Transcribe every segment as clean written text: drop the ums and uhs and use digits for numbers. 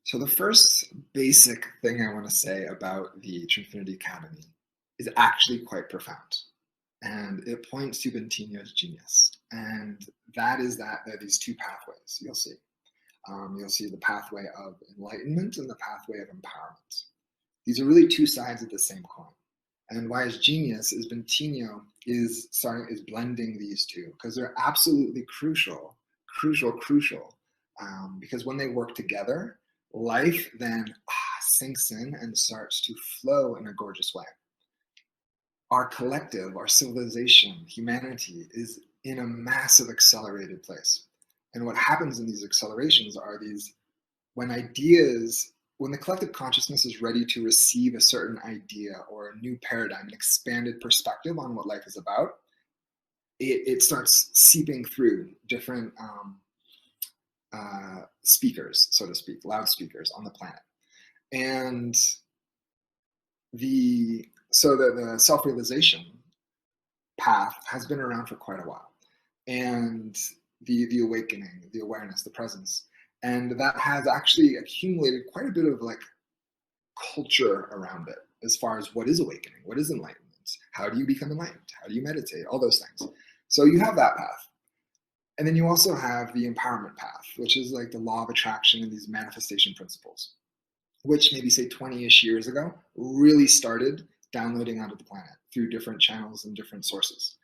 So the first basic thing I want to say about the Trinfinity Academy is actually quite profound. And it points to Bentinho's genius. And that is that there are these two pathways you'll see. You'll see the pathway of enlightenment and the pathway of empowerment. These are really two sides of the same coin. And why his genius is Bentinho is blending these two because they're absolutely crucial. Because when they work together, life then sinks in and starts to flow in a gorgeous way. Our collective, our civilization, humanity is in a massive accelerated place. And what happens in these accelerations are these when when the collective consciousness is ready to receive a certain idea or a new paradigm, an expanded perspective on what life is about, it starts seeping through different speakers, so to speak, loudspeakers on the planet. And the self-realization path has been around for quite a while. And the awakening, the awareness, the presence. And that has actually accumulated quite a bit of like culture around it as far as what is awakening, what is enlightenment, how do you become enlightened, how do you meditate, all those things. So you have that path. And then you also have the empowerment path, which is like the law of attraction and these manifestation principles, which maybe say 20-ish years ago really started downloading onto the planet through different channels and different sources.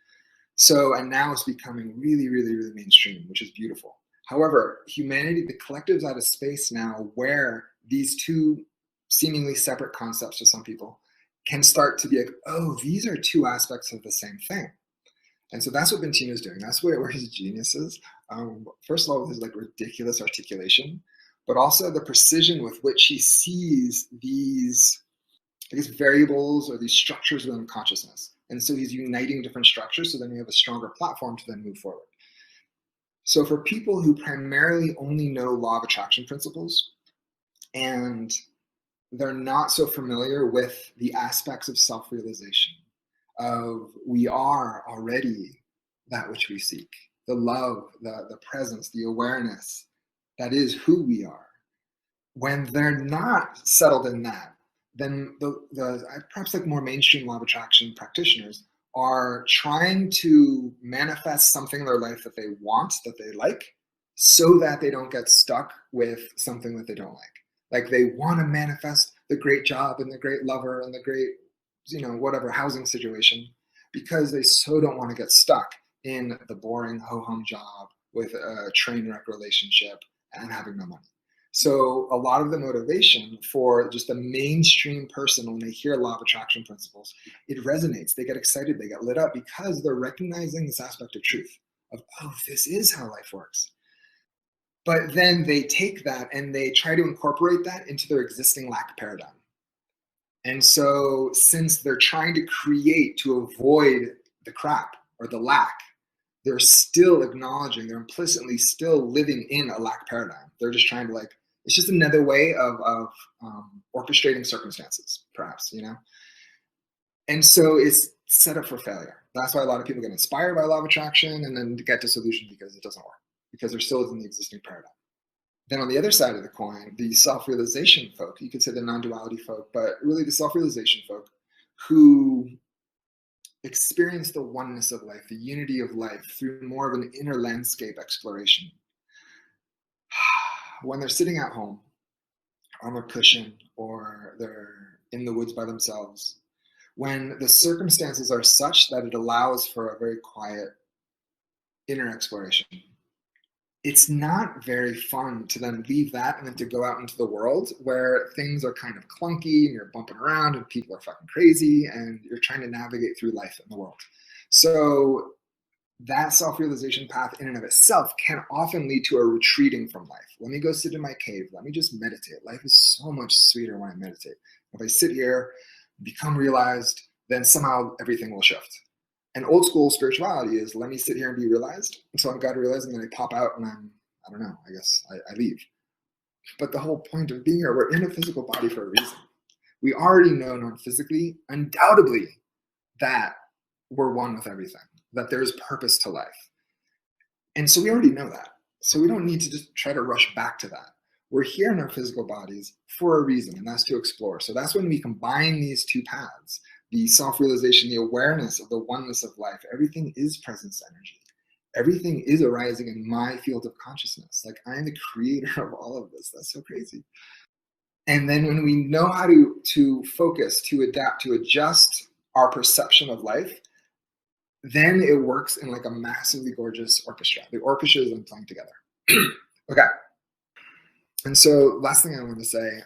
So, and now it's becoming really mainstream, which is beautiful. However, humanity, the collective's at a space now where these two seemingly separate concepts to some people can start to be like, oh, these are two aspects of the same thing. And so that's what Bentinho's doing. That's where his genius is. First of all, with his like ridiculous articulation, but also the precision with which he sees these, I guess, variables or these structures within consciousness. And so he's uniting different structures so then we have a stronger platform to then move forward. So for people who primarily only know law of attraction principles and they're not so familiar with the aspects of self-realization, of we are already that which we seek, the love, the presence, the awareness, that is who we are. When they're not settled in that, then the perhaps like more mainstream law of attraction practitioners are trying to manifest something in their life that they want, that they like, so that they don't get stuck with something that they don't like. Like they want to manifest the great job and the great lover and the great, whatever housing situation, because they so don't want to get stuck in the boring ho-hum job with a train wreck relationship and having no money. So a lot of the motivation for just the mainstream person when they hear law of attraction principles, it resonates. They get excited, they get lit up because they're recognizing this aspect of truth of, oh, this is how life works. But then they take that and they try to incorporate that into their existing lack paradigm. And so since they're trying to create to avoid the crap or the lack, they're still acknowledging, they're implicitly still living in a lack paradigm. They're just trying to it's just another way of orchestrating circumstances, perhaps, And so it's set up for failure. That's why a lot of people get inspired by law of attraction and then get disillusioned because it doesn't work, because they're still in the existing paradigm. Then on the other side of the coin, the self-realization folk, you could say the non-duality folk, but really the self-realization folk who experience the oneness of life, the unity of life through more of an inner landscape exploration. When they're sitting at home on their cushion or they're in the woods by themselves, when the circumstances are such that it allows for a very quiet inner exploration, it's not very fun to then leave that and then to go out into the world where things are kind of clunky and you're bumping around and people are fucking crazy and you're trying to navigate through life in the world. So that self-realization path in and of itself can often lead to a retreating from life. Let me go sit in my cave. Let me just meditate. Life is so much sweeter when I meditate. If I sit here, become realized, then somehow everything will shift. And old school spirituality is let me sit here and be realized until I'm God realized, and then I pop out and I don't know, I guess I leave. But the whole point of being here, we're in a physical body for a reason. We already know non-physically, undoubtedly, that we're one with everything, that there's purpose to life. And so we already know that. So we don't need to just try to rush back to that. We're here in our physical bodies for a reason, and that's to explore. So that's when we combine these two paths, the self-realization, the awareness of the oneness of life. Everything is presence energy. Everything is arising in my field of consciousness. Like, I am the creator of all of this. That's so crazy. And then when we know how to focus, to adapt, to adjust our perception of life, then it works in like a massively gorgeous orchestra. The orchestra is then playing together. Okay. And so last thing I want to say,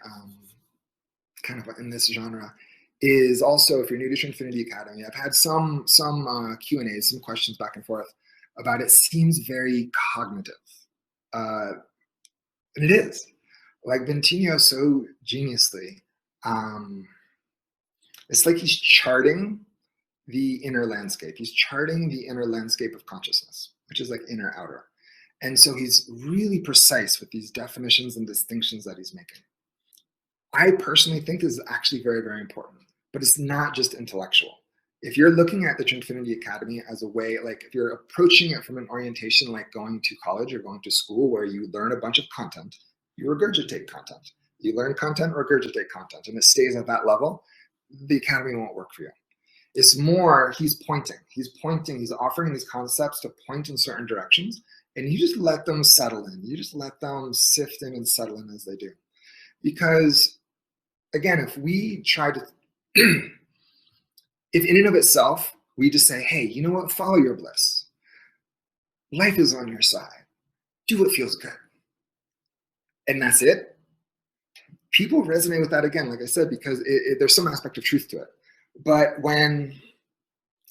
kind of in this genre, is also, if you're new to Trinfinity Academy, I've had some Q&As, some questions back and forth about it. Seems very cognitive. And it is. Like Bentinho so geniusly, it's like he's charting the inner landscape. He's charting the inner landscape of consciousness, which is like inner outer. And so he's really precise with these definitions and distinctions that he's making. I personally think this is actually very, very important, but it's not just intellectual. If you're looking at the Trinfinity Academy as a way, like if you're approaching it from an orientation like going to college or going to school where you learn a bunch of content, you regurgitate content. You learn content, regurgitate content, and it stays at that level, the Academy won't work for you. It's more, he's pointing, he's offering these concepts to point in certain directions, and you just let them settle in. You just let them sift in and settle in as they do. Because again, if we try to, if in and of itself, we just say, hey, you know what, follow your bliss. Life is on your side. Do what feels good. And that's it. People resonate with that, again, like I said, because there's some aspect of truth to it. But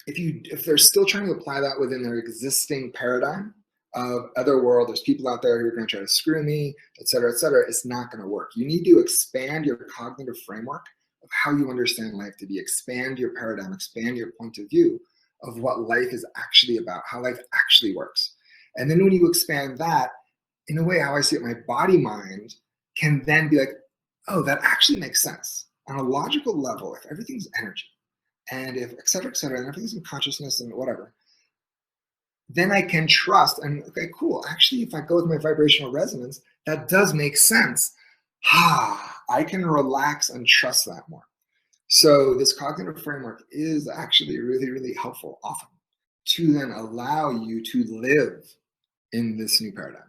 if they're still trying to apply that within their existing paradigm of other world, there's people out there who are going to try to screw me, et cetera, it's not going to work. You need to expand your cognitive framework of how you understand life to be, expand your paradigm, expand your point of view of what life is actually about, how life actually works. And then when you expand that, in a way, how I see it, my body mind can then be like, oh, that actually makes sense. On a logical level, if everything's energy, and if et cetera, and everything's in consciousness and whatever, then I can trust, and okay, cool. Actually, if I go with my vibrational resonance, that does make sense. I can relax and trust that more. So this cognitive framework is actually really, really helpful often to then allow you to live in this new paradigm.